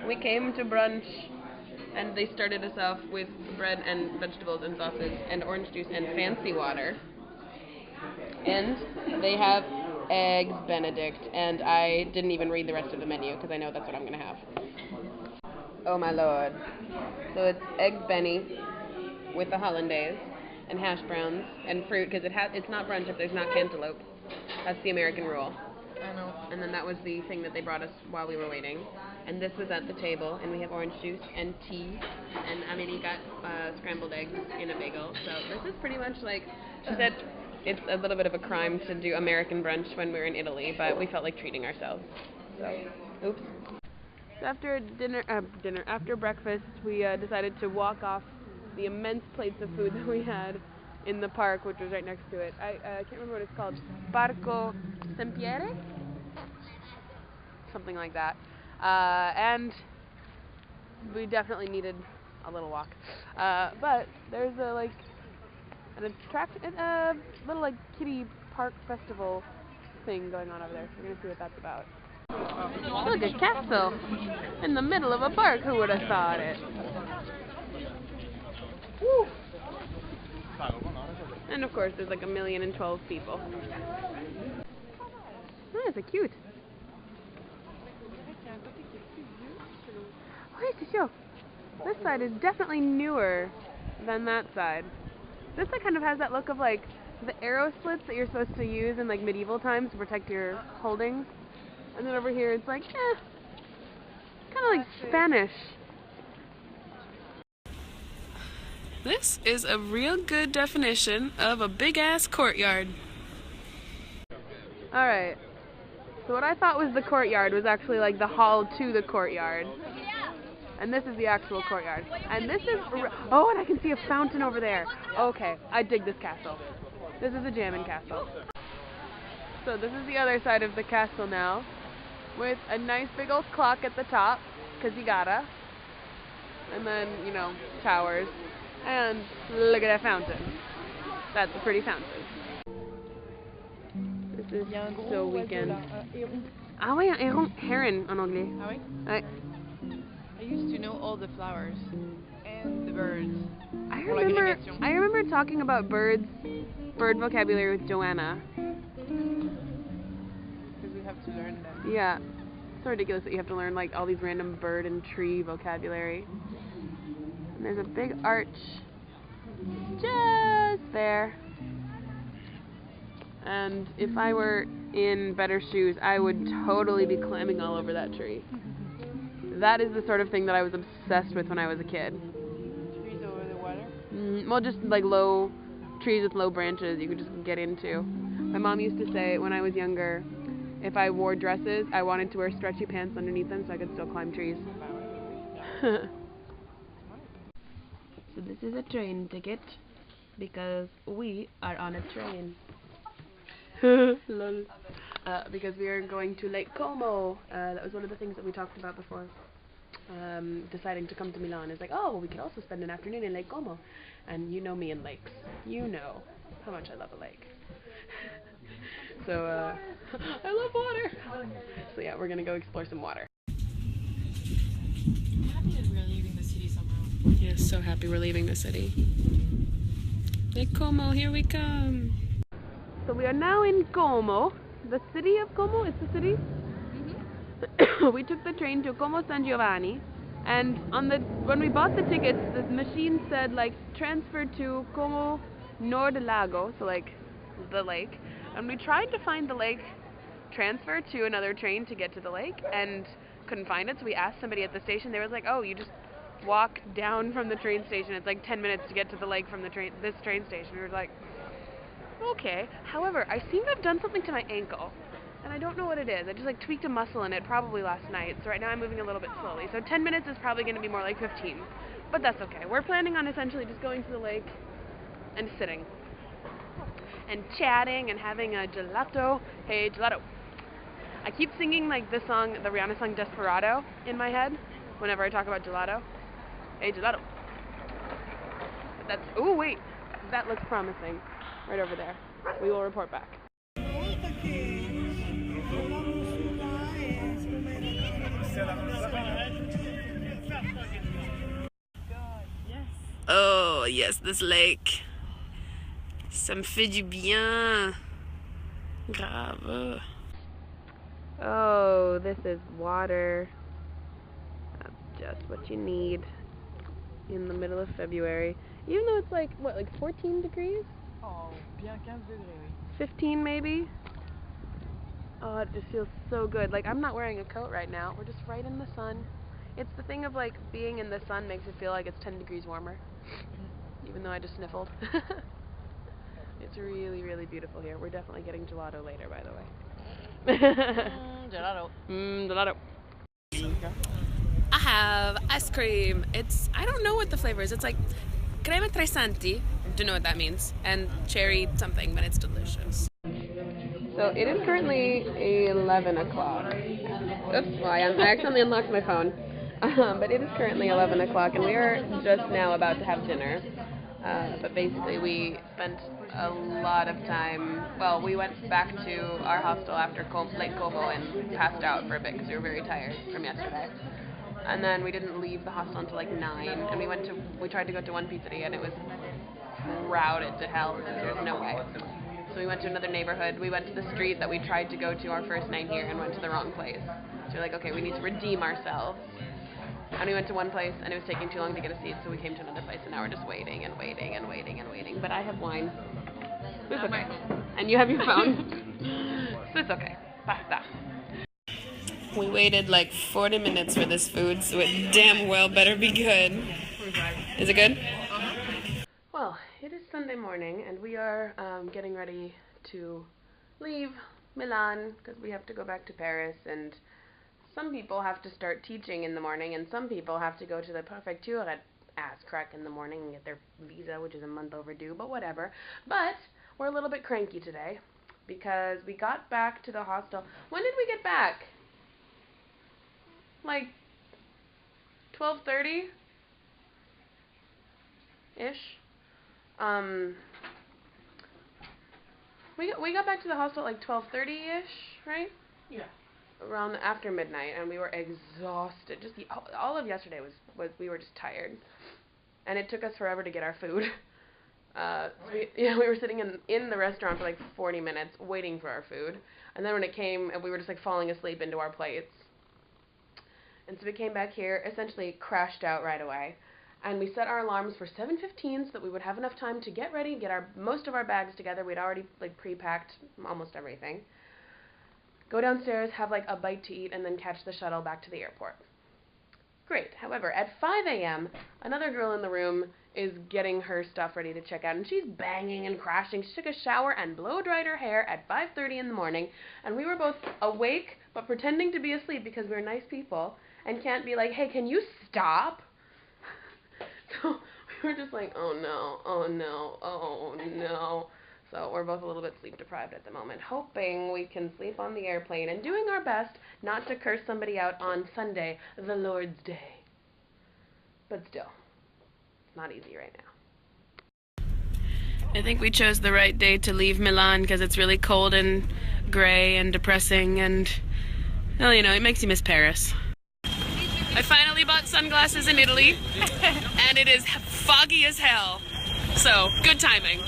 We came to brunch, and they started us off with bread and vegetables and sauces and orange juice and fancy water. And they have eggs Benedict, and I didn't even read the rest of the menu because I know that's what I'm going to have. Oh my lord. So it's eggs Benny with the hollandaise and hash browns and fruit because it's not brunch if there's not cantaloupe. That's the American rule. I know. And then that was the thing that they brought us while we were waiting. And this was at the table, and we have orange juice and tea, and Amelie got scrambled eggs in a bagel. So this is pretty much like, she said it's a little bit of a crime to do American brunch when we're in Italy, but we felt like treating ourselves. So, oops. So after after breakfast, we decided to walk off the immense plates of food that we had in the park, which was right next to it. I can't remember what it's called. Parco Sempiere? Something like that. And we definitely needed a little walk. But there's a little like kiddie park festival thing going on over there. So we're gonna see what that's about. Look, a castle in the middle of a park. Who would have thought it? Woo. And of course, there's like 1,012 people. Oh, it's a cute. This side is definitely newer than that side. This side kind of has that look of like the arrow slits that you're supposed to use in like medieval times to protect your holdings. And then over here it's like, kind of like Spanish. This is a real good definition of a big ass courtyard. Alright, so what I thought was the courtyard was actually like the hall to the courtyard. And this is the actual courtyard. And this is, oh, and I can see a fountain over there. Okay, I dig this castle. This is a jammin' castle. So this is the other side of the castle now, with a nice big old clock at the top, because you gotta. And then, you know, towers. And look at that fountain. That's a pretty fountain. This is so weekend. Ah ouais, un héron, heron en anglais. Ah oui? Ouais. I used to know all the flowers and the birds. I remember talking about bird vocabulary with Joanna. Because we have to learn them. Yeah. It's so ridiculous that you have to learn like all these random bird and tree vocabulary. And there's a big arch just there. And if I were in better shoes, I would totally be climbing all over that tree. That is the sort of thing that I was obsessed with when I was a kid. Trees over the water? Well, just like low trees with low branches you could just get into. My mom used to say when I was younger, if I wore dresses, I wanted to wear stretchy pants underneath them so I could still climb trees. So this is a train ticket because we are on a train. Lol. Because we are going to Lake Como. That was one of the things that we talked about before. Deciding to come to Milan. It's like, oh, we could also spend an afternoon in Lake Como. And you know me and lakes. You know how much I love a lake. So, I love water. So yeah, we're gonna go explore some water. I'm happy that we're leaving the city somehow. Yeah, so happy we're leaving the city. Lake Como, here we come. So we are now in Como. The city of Como? It's the city? Mm-hmm. We took the train to Como San Giovanni, and when we bought the tickets, the machine said like transfer to Como Nord Lago, so like the lake. And we tried to find the lake transfer to another train to get to the lake, and couldn't find it. So we asked somebody at the station. They were like, "Oh, you just walk down from the train station. It's like 10 minutes to get to the lake from this train station." We were like, okay. However, I seem to have done something to my ankle, and I don't know what it is. I just like tweaked a muscle in it probably last night, so right now I'm moving a little bit slowly. So 10 minutes is probably going to be more like 15, but that's okay. We're planning on essentially just going to the lake and sitting and chatting and having a gelato. Hey, gelato. I keep singing like the song, the Rihanna song Desperado in my head whenever I talk about gelato. Hey, gelato. But that's, oh wait, that looks promising. Right over there. We will report back. Oh yes, this lake. Ça me fait du bien. Grave. Oh, this is water. That's just what you need in the middle of February. Even though it's like, what, like 14 degrees? Oh, bien 15 degrés, oui. 15 maybe? Oh, it just feels so good. Like, I'm not wearing a coat right now. We're just right in the sun. It's the thing of, like, being in the sun makes it feel like it's 10 degrees warmer. Even though I just sniffled. It's really, really beautiful here. We're definitely getting gelato later, by the way. Gelato. Gelato. I have ice cream. I don't know what the flavor is. It's like crema tresanti. Don't know what that means. And cherry something, but it's delicious. So it is currently 11 o'clock. Oops, well, I accidentally unlocked my phone. But it is currently 11 o'clock, and we are just now about to have dinner. But basically we spent a lot of time, well, we went back to our hostel after Lake Como and passed out for a bit because we were very tired from yesterday. And then we didn't leave the hostel until like 9, and we tried to go to one pizzeria and it was crowded to hell. There was no way. So we went to another neighborhood. We went to the street that we tried to go to our first night here and went to the wrong place. So we're like, okay, we need to redeem ourselves. And we went to one place, and it was taking too long to get a seat, so we came to another place, and now we're just waiting and waiting and waiting and waiting. But I have wine. So it's okay. And you have your phone. So it's okay. Basta. We waited like 40 minutes for this food, so it damn well better be good. Is it good? Well, it is Sunday morning, and we are getting ready to leave Milan, because we have to go back to Paris, and some people have to start teaching in the morning, and some people have to go to the Préfecture at ass crack in the morning and get their visa, which is a month overdue, but whatever. But we're a little bit cranky today because we got back to the hostel. When did we get back? Like 12:30 ish. We got back to the hostel at like 12:30 ish, right? Yeah. Around after midnight, and we were exhausted. Just all of yesterday was we were just tired, and it took us forever to get our food. We were sitting in the restaurant for like 40 minutes waiting for our food, and then when it came, we were just like falling asleep into our plates. And so we came back here, essentially crashed out right away, and we set our alarms for 7:15 so that we would have enough time to get ready, get most of our bags together. We'd already like pre-packed almost everything. Go downstairs, have like a bite to eat, and then catch the shuttle back to the airport. Great. However, at 5 a.m., another girl in the room is getting her stuff ready to check out, and she's banging and crashing. She took a shower and blow-dried her hair at 5:30 in the morning, and we were both awake but pretending to be asleep because we're nice people and can't be like, hey, can you stop? So we were just like, oh no, oh no, oh no. So we're both a little bit sleep deprived at the moment, hoping we can sleep on the airplane and doing our best not to curse somebody out on Sunday, the Lord's Day. But still, it's not easy right now. I think we chose the right day to leave Milan because it's really cold and gray and depressing, and, well, you know, it makes you miss Paris. I finally bought sunglasses in Italy, and it is foggy as hell. So, good timing.